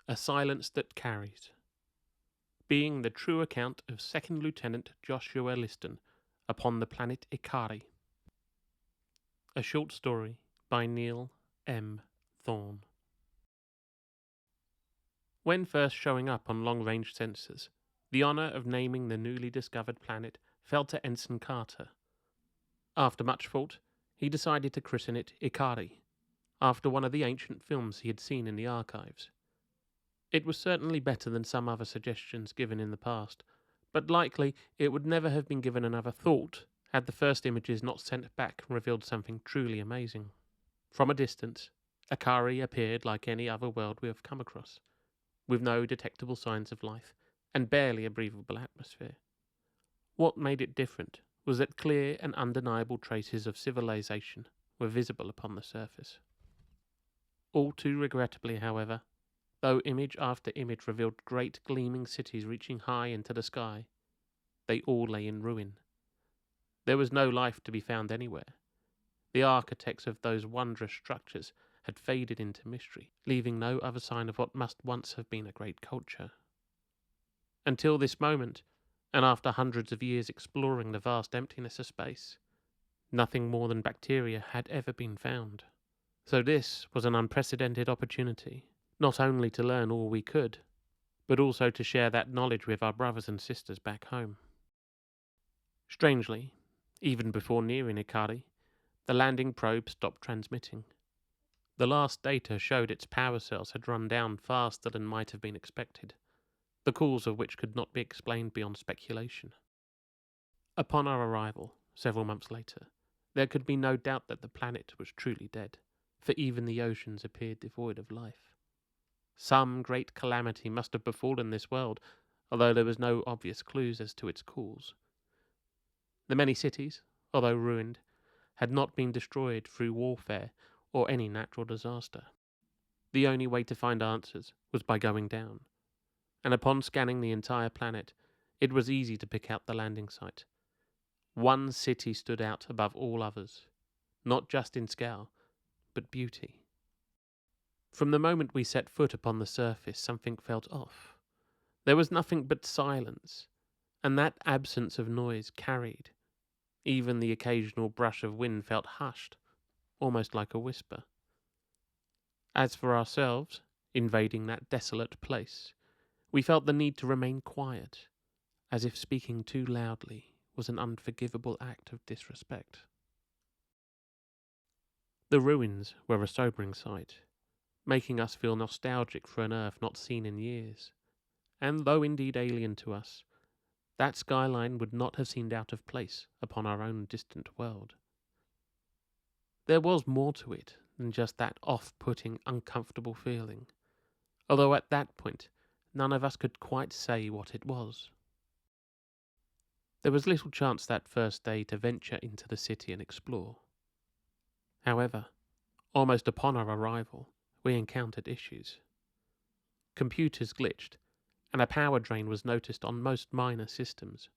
A Silence That Carries, being the true account of Second Lieutenant Joshua Liston upon the planet Ikarie. A short story by Neil M. Thorne. When first showing up on long-range sensors, the honour of naming the newly discovered planet fell to Ensign Carter. After much thought, he decided to christen it Ikarie, after one of the ancient films he had seen in the archives. It was certainly better than some other suggestions given in the past, but likely it would never have been given another thought had the first images not sent back revealed something truly amazing. From a distance, Ikarie appeared like any other world we have come across, with no detectable signs of life and barely a breathable atmosphere. What made it different was that clear and undeniable traces of civilization were visible upon the surface. All too regrettably, however, though image after image revealed great gleaming cities reaching high into the sky, they all lay in ruin. There was no life to be found anywhere. The architects of those wondrous structures had faded into mystery, leaving no other sign of what must once have been a great culture. Until this moment, and after hundreds of years exploring the vast emptiness of space, nothing more than bacteria had ever been found. So this was an unprecedented opportunity, not only to learn all we could, but also to share that knowledge with our brothers and sisters back home. Strangely, even before nearing Ikarie, the landing probe stopped transmitting. The last data showed its power cells had run down faster than might have been expected, the cause of which could not be explained beyond speculation. Upon our arrival, several months later, there could be no doubt that the planet was truly dead, for even the oceans appeared devoid of life. Some great calamity must have befallen this world, although there was no obvious clues as to its cause. The many cities, although ruined, had not been destroyed through warfare or any natural disaster. The only way to find answers was by going down, and upon scanning the entire planet, it was easy to pick out the landing site. One city stood out above all others, not just in scale, but beauty. From the moment we set foot upon the surface, something felt off. There was nothing but silence, and that absence of noise carried. Even the occasional brush of wind felt hushed, almost like a whisper. As for ourselves, invading that desolate place, we felt the need to remain quiet, as if speaking too loudly was an unforgivable act of disrespect. The ruins were a sobering sight, making us feel nostalgic for an Earth not seen in years, and though indeed alien to us, that skyline would not have seemed out of place upon our own distant world. There was more to it than just that off-putting, uncomfortable feeling, although at that point none of us could quite say what it was. There was little chance that first day to venture into the city and explore. However, almost upon our arrival, we encountered issues. Computers glitched, and a power drain was noticed on most minor systems.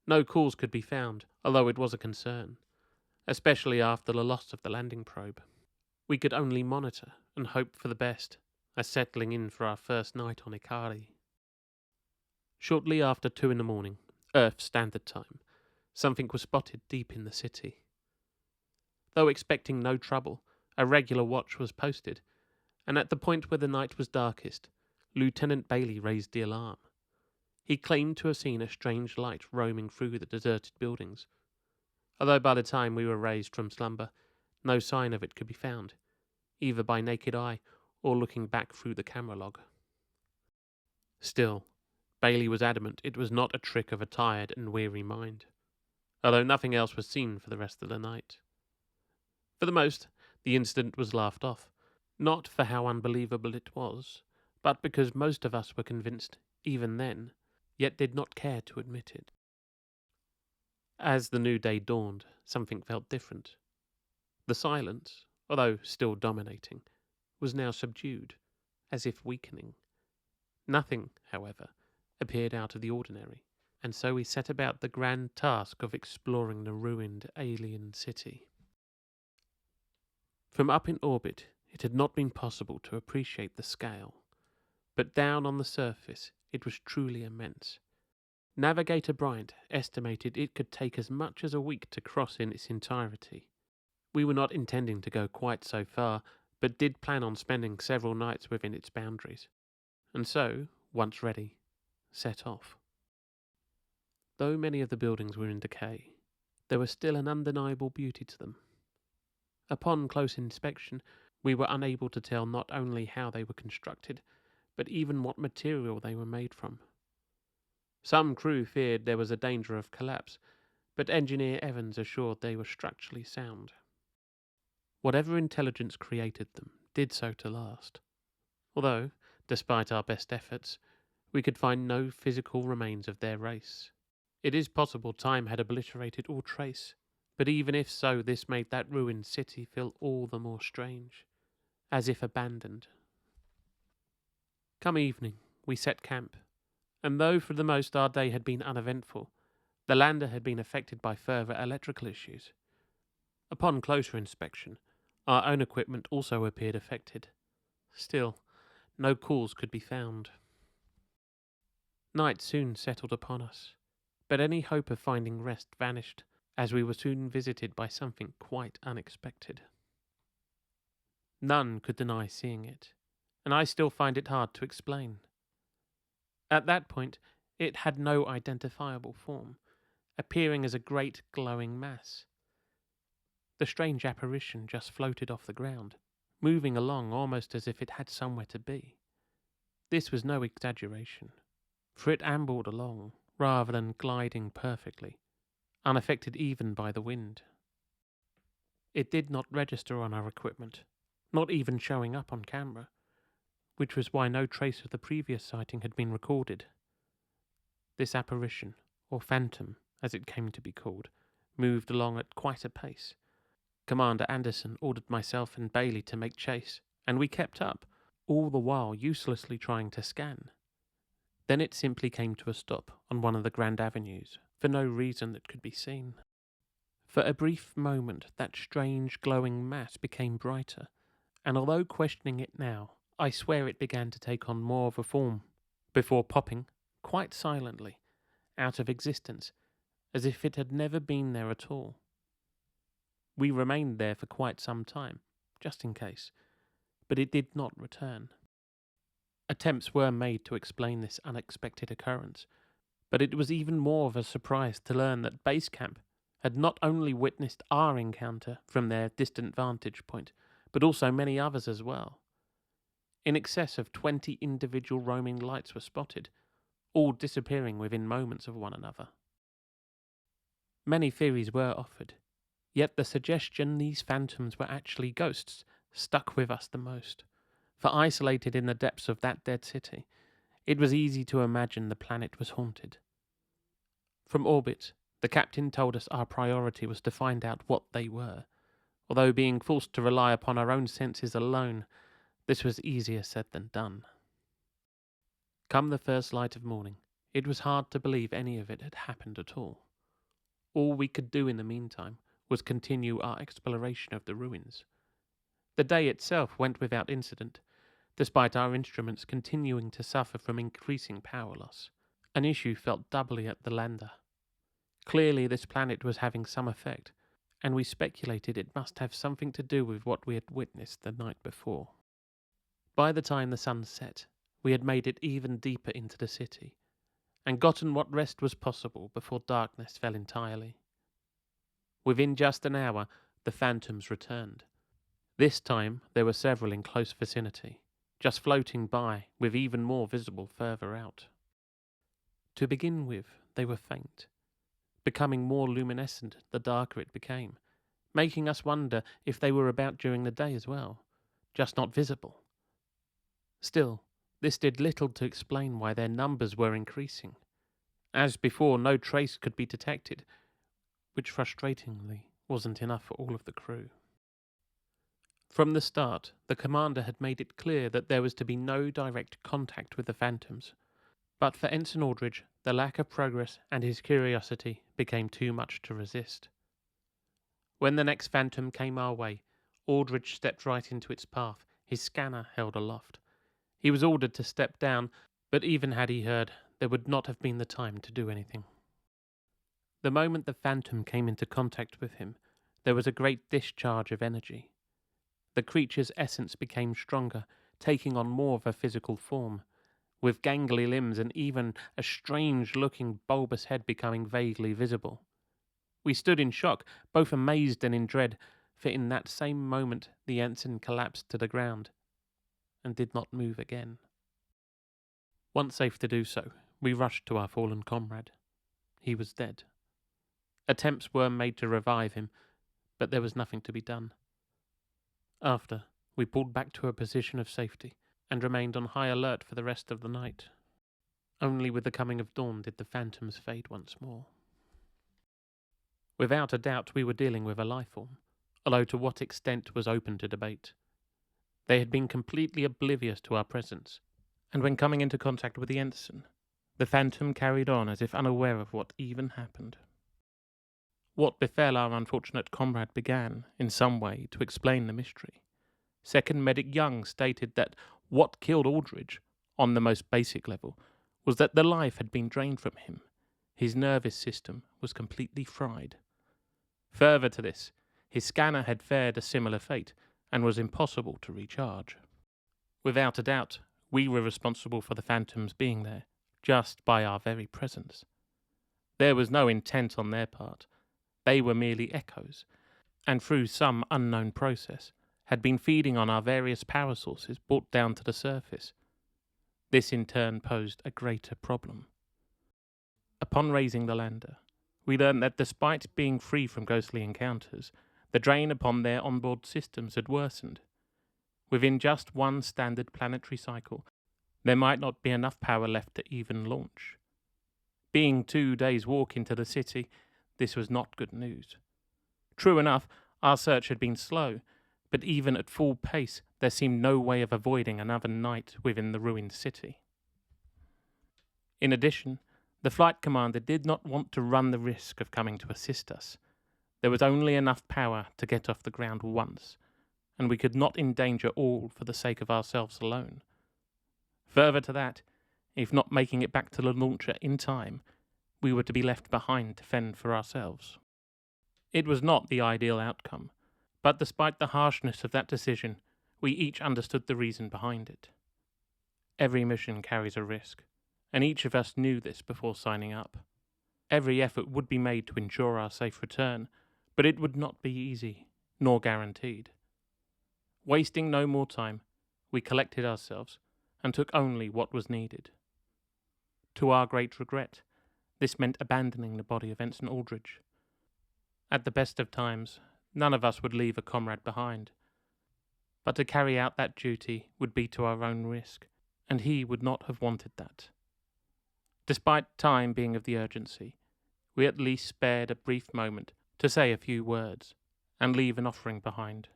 No cause could be found, although it was a concern, especially after the loss of the landing probe. We could only monitor and hope for the best, as settling in for our first night on Ikarie. Shortly after 2 a.m, Earth Standard Time, something was spotted deep in the city. Though expecting no trouble, a regular watch was posted, and at the point where the night was darkest, Lieutenant Bailey raised the alarm. He claimed to have seen a strange light roaming through the deserted buildings, although by the time we were raised from slumber, no sign of it could be found, either by naked eye or looking back through the camera log. Still, Bailey was adamant it was not a trick of a tired and weary mind, although nothing else was seen for the rest of the night. For the most, the incident was laughed off, not for how unbelievable it was, but because most of us were convinced, even then, yet did not care to admit it. As the new day dawned, something felt different. The silence, although still dominating, was now subdued, as if weakening. Nothing, however, appeared out of the ordinary, and so we set about the grand task of exploring the ruined alien city. From up in orbit, it had not been possible to appreciate the scale, but down on the surface it was truly immense. Navigator Bryant estimated it could take as much as a week to cross in its entirety. We were not intending to go quite so far, but did plan on spending several nights within its boundaries, and so, once ready, set off. Though many of the buildings were in decay, there was still an undeniable beauty to them. Upon close inspection, we were unable to tell not only how they were constructed, but even what material they were made from. Some crew feared there was a danger of collapse, but Engineer Evans assured they were structurally sound. Whatever intelligence created them did so to last, although, despite our best efforts, we could find no physical remains of their race. It is possible time had obliterated all trace, but even if so, this made that ruined city feel all the more strange, as if abandoned. Come evening, we set camp, and though for the most our day had been uneventful, the lander had been affected by further electrical issues. Upon closer inspection, our own equipment also appeared affected. Still, no cause could be found. Night soon settled upon us, but any hope of finding rest vanished, as we were soon visited by something quite unexpected. None could deny seeing it, and I still find it hard to explain. At that point, it had no identifiable form, appearing as a great glowing mass. The strange apparition just floated off the ground, moving along almost as if it had somewhere to be. This was no exaggeration, for it ambled along rather than gliding perfectly, unaffected even by the wind. It did not register on our equipment, not even showing up on camera, which was why no trace of the previous sighting had been recorded. This apparition, or phantom as it came to be called, moved along at quite a pace. Commander Anderson ordered myself and Bailey to make chase, and we kept up, all the while uselessly trying to scan. Then it simply came to a stop on one of the grand avenues, for no reason that could be seen. For a brief moment that strange glowing mass became brighter, and although questioning it now, I swear it began to take on more of a form, before popping, quite silently, out of existence, as if it had never been there at all. We remained there for quite some time, just in case, but it did not return. Attempts were made to explain this unexpected occurrence, but it was even more of a surprise to learn that base camp had not only witnessed our encounter from their distant vantage point, but also many others as well. In excess of 20 individual roaming lights were spotted, all disappearing within moments of one another. Many theories were offered, yet the suggestion these phantoms were actually ghosts stuck with us the most, for isolated in the depths of that dead city, it was easy to imagine the planet was haunted. From orbit, the captain told us our priority was to find out what they were, although being forced to rely upon our own senses alone, this was easier said than done. Come the first light of morning, it was hard to believe any of it had happened at all. All we could do in the meantime was continue our exploration of the ruins. The day itself went without incident, despite our instruments continuing to suffer from increasing power loss, an issue felt doubly at the lander. Clearly this planet was having some effect, and we speculated it must have something to do with what we had witnessed the night before. By the time the sun set, we had made it even deeper into the city, and gotten what rest was possible before darkness fell entirely. Within just an hour, the phantoms returned. This time there were several in close vicinity, just floating by, with even more visible further out. To begin with, they were faint, becoming more luminescent the darker it became, making us wonder if they were about during the day as well, just not visible. Still, this did little to explain why their numbers were increasing. As before, no trace could be detected, which frustratingly wasn't enough for all of the crew. From the start, the commander had made it clear that there was to be no direct contact with the phantoms, but for Ensign Aldridge, the lack of progress and his curiosity became too much to resist. When the next phantom came our way, Aldridge stepped right into its path, his scanner held aloft. He was ordered to step down, but even had he heard, there would not have been the time to do anything. The moment the phantom came into contact with him, there was a great discharge of energy. The creature's essence became stronger, taking on more of a physical form, with gangly limbs and even a strange-looking bulbous head becoming vaguely visible. We stood in shock, both amazed and in dread, for in that same moment the ensign collapsed to the ground and did not move again. Once safe to do so, we rushed to our fallen comrade. He was dead. Attempts were made to revive him, but there was nothing to be done. After, we pulled back to a position of safety and remained on high alert for the rest of the night. Only with the coming of dawn did the phantoms fade once more. Without a doubt we were dealing with a life form, although to what extent was open to debate. They had been completely oblivious to our presence, and when coming into contact with the ensign, the phantom carried on as if unaware of what even happened. What befell our unfortunate comrade began, in some way, to explain the mystery. Second Medic Young stated that what killed Aldridge, on the most basic level, was that the life had been drained from him. His nervous system was completely fried. Further to this, his scanner had fared a similar fate, and was impossible to recharge. Without a doubt, we were responsible for the phantoms being there, just by our very presence. There was no intent on their part. They were merely echoes, and through some unknown process, had been feeding on our various power sources brought down to the surface. This in turn posed a greater problem. Upon raising the lander, we learned that despite being free from ghostly encounters, the drain upon their onboard systems had worsened. Within just one standard planetary cycle, there might not be enough power left to even launch. Being 2 days' walk into the city, this was not good news. True enough, our search had been slow, but even at full pace, there seemed no way of avoiding another night within the ruined city. In addition, the flight commander did not want to run the risk of coming to assist us. There was only enough power to get off the ground once, and we could not endanger all for the sake of ourselves alone. Further to that, if not making it back to the launcher in time, we were to be left behind to fend for ourselves. It was not the ideal outcome, but despite the harshness of that decision, we each understood the reason behind it. Every mission carries a risk, and each of us knew this before signing up. Every effort would be made to ensure our safe return, but it would not be easy, nor guaranteed. Wasting no more time, we collected ourselves and took only what was needed. To our great regret, this meant abandoning the body of Ensign Aldridge. At the best of times, none of us would leave a comrade behind, but to carry out that duty would be to our own risk, and he would not have wanted that. Despite time being of the urgency, we at least spared a brief moment to say a few words and leave an offering behind,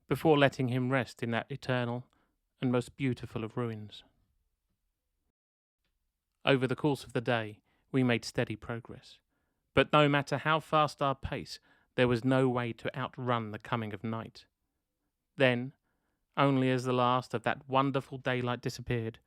before letting him rest in that eternal and most beautiful of ruins. Over the course of the day, we made steady progress, but no matter how fast our pace, there was no way to outrun the coming of night. Then, only as the last of that wonderful daylight disappeared,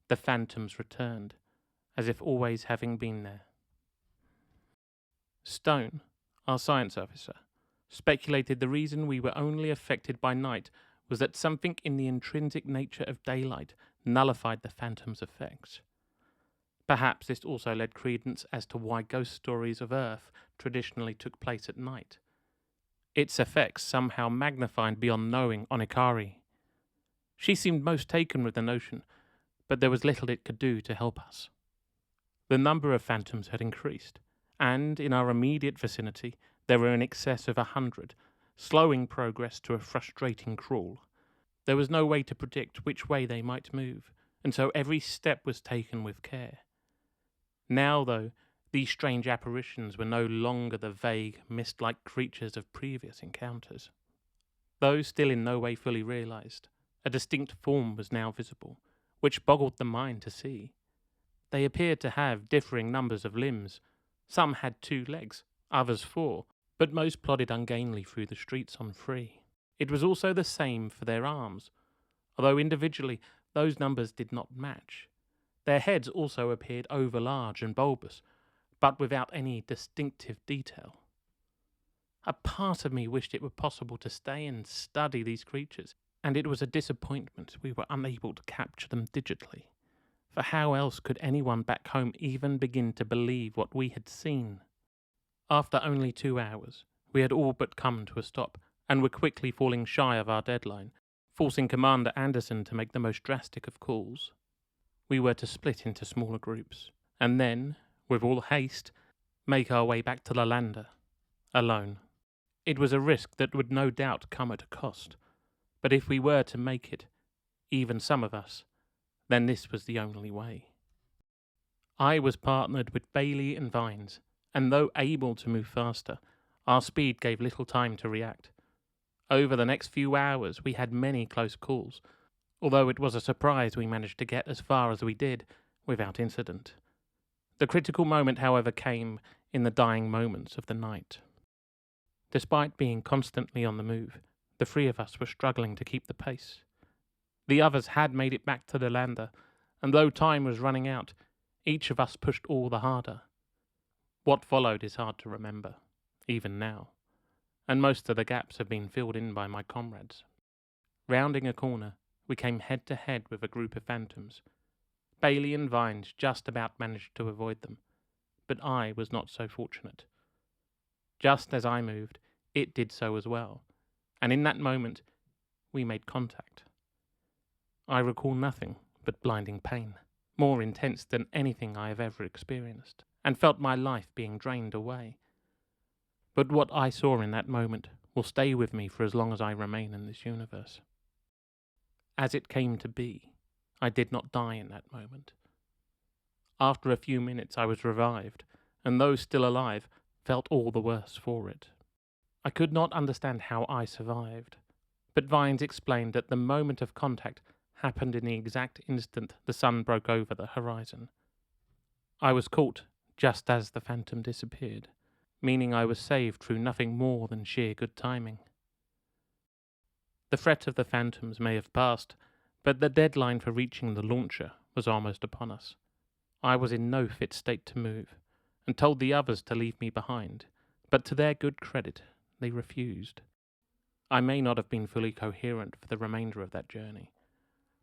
the phantoms returned, as if always having been there. Stone, our science officer, speculated the reason we were only affected by night was that something in the intrinsic nature of daylight nullified the phantom's effects. Perhaps this also led credence as to why ghost stories of Earth traditionally took place at night. Its effects somehow magnified beyond knowing on Ikarie. She seemed most taken with the notion, but there was little it could do to help us. The number of phantoms had increased, and in our immediate vicinity there were in excess of 100, slowing progress to a frustrating crawl. There was no way to predict which way they might move, and so every step was taken with care. Now, though, these strange apparitions were no longer the vague, mist-like creatures of previous encounters. Though still in no way fully realized, a distinct form was now visible, which boggled the mind to see. They appeared to have differing numbers of limbs. Some had 2 legs, others 4, but most plodded ungainly through the streets on 3. It was also the same for their arms, although individually those numbers did not match. Their heads also appeared over-large and bulbous, but without any distinctive detail. A part of me wished it were possible to stay and study these creatures, and it was a disappointment we were unable to capture them digitally. For how else could anyone back home even begin to believe what we had seen? After only 2 hours, we had all but come to a stop, and were quickly falling shy of our deadline, forcing Commander Anderson to make the most drastic of calls. We were to split into smaller groups, and then, with all haste, make our way back to the lander, alone. It was a risk that would no doubt come at a cost, but if we were to make it, even some of us, then this was the only way. I was partnered with Bailey and Vines, and though able to move faster, our speed gave little time to react. Over the next few hours we had many close calls, although it was a surprise we managed to get as far as we did without incident. The critical moment, however, came in the dying moments of the night. Despite being constantly on the move, the 3 of us were struggling to keep the pace. The others had made it back to the lander, and though time was running out, each of us pushed all the harder. What followed is hard to remember, even now, and most of the gaps have been filled in by my comrades. Rounding a corner, we came head to head with a group of phantoms. Bailey and Vines just about managed to avoid them, but I was not so fortunate. Just as I moved, it did so as well, and in that moment, we made contact. I recall nothing but blinding pain, more intense than anything I have ever experienced, and felt my life being drained away. But what I saw in that moment will stay with me for as long as I remain in this universe. As it came to be, I did not die in that moment. After a few minutes I was revived, and those still alive felt all the worse for it. I could not understand how I survived, but Vines explained that the moment of contact happened in the exact instant the sun broke over the horizon. I was caught just as the phantom disappeared, meaning I was saved through nothing more than sheer good timing. The threat of the phantoms may have passed, but the deadline for reaching the launcher was almost upon us. I was in no fit state to move, and told the others to leave me behind, but to their good credit, they refused. I may not have been fully coherent for the remainder of that journey,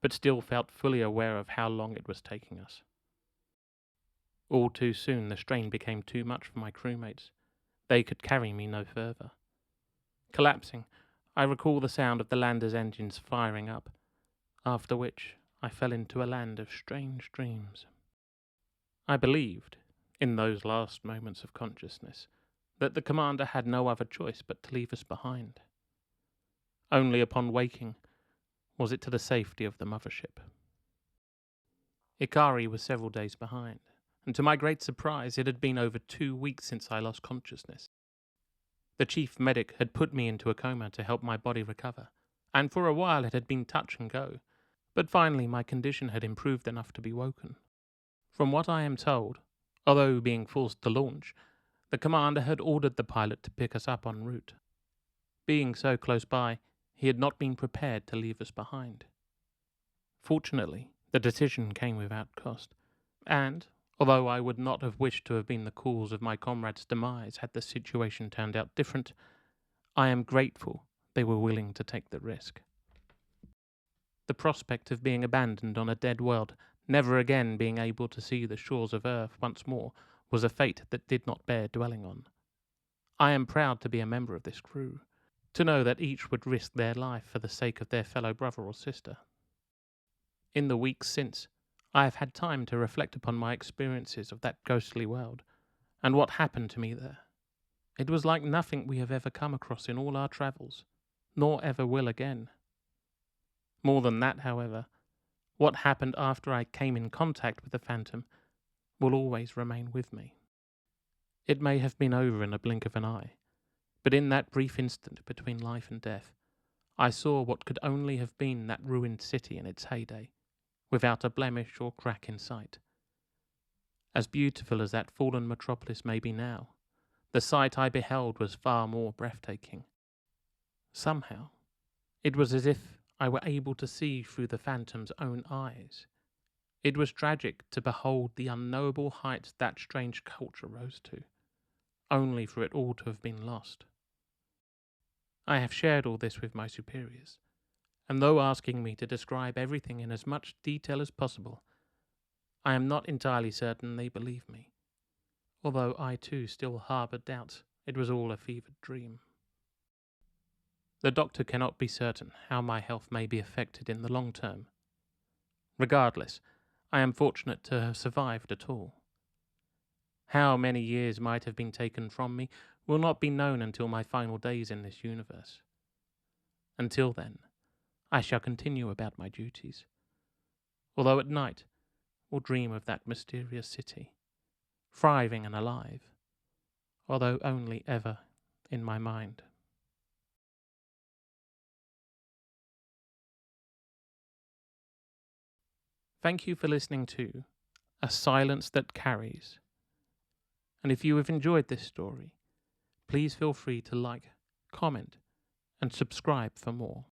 but still felt fully aware of how long it was taking us. All too soon the strain became too much for my crewmates. They could carry me no further. Collapsing, I recall the sound of the lander's engines firing up, after which I fell into a land of strange dreams. I believed, in those last moments of consciousness, that the commander had no other choice but to leave us behind. Only upon waking was it to the safety of the mothership. Ikarie was several days behind, and to my great surprise it had been over 2 weeks since I lost consciousness. The chief medic had put me into a coma to help my body recover, and for a while it had been touch and go, but finally my condition had improved enough to be woken. From what I am told, although being forced to launch, the commander had ordered the pilot to pick us up en route. Being so close by, he had not been prepared to leave us behind. Fortunately, the decision came without cost, and, although I would not have wished to have been the cause of my comrades' demise had the situation turned out different, I am grateful they were willing to take the risk. The prospect of being abandoned on a dead world, never again being able to see the shores of Earth once more, was a fate that did not bear dwelling on. I am proud to be a member of this crew, to know that each would risk their life for the sake of their fellow brother or sister. In the weeks since, I have had time to reflect upon my experiences of that ghostly world, and what happened to me there. It was like nothing we have ever come across in all our travels, nor ever will again. More than that, however, what happened after I came in contact with the phantom will always remain with me. It may have been over in a blink of an eye, but in that brief instant between life and death, I saw what could only have been that ruined city in its heyday, without a blemish or crack in sight. As beautiful as that fallen metropolis may be now, the sight I beheld was far more breathtaking. Somehow, it was as if I were able to see through the phantom's own eyes. It was tragic to behold the unknowable heights that strange culture rose to, only for it all to have been lost. I have shared all this with my superiors, and though asking me to describe everything in as much detail as possible, I am not entirely certain they believe me, although I too still harbour doubts it was all a fevered dream. The doctor cannot be certain how my health may be affected in the long term. Regardless, I am fortunate to have survived at all. How many years might have been taken from me will not be known until my final days in this universe. Until then, I shall continue about my duties, although at night will dream of that mysterious city, thriving and alive, although only ever in my mind. Thank you for listening to A Silence That Carries. And if you have enjoyed this story, please feel free to like, comment, and subscribe for more.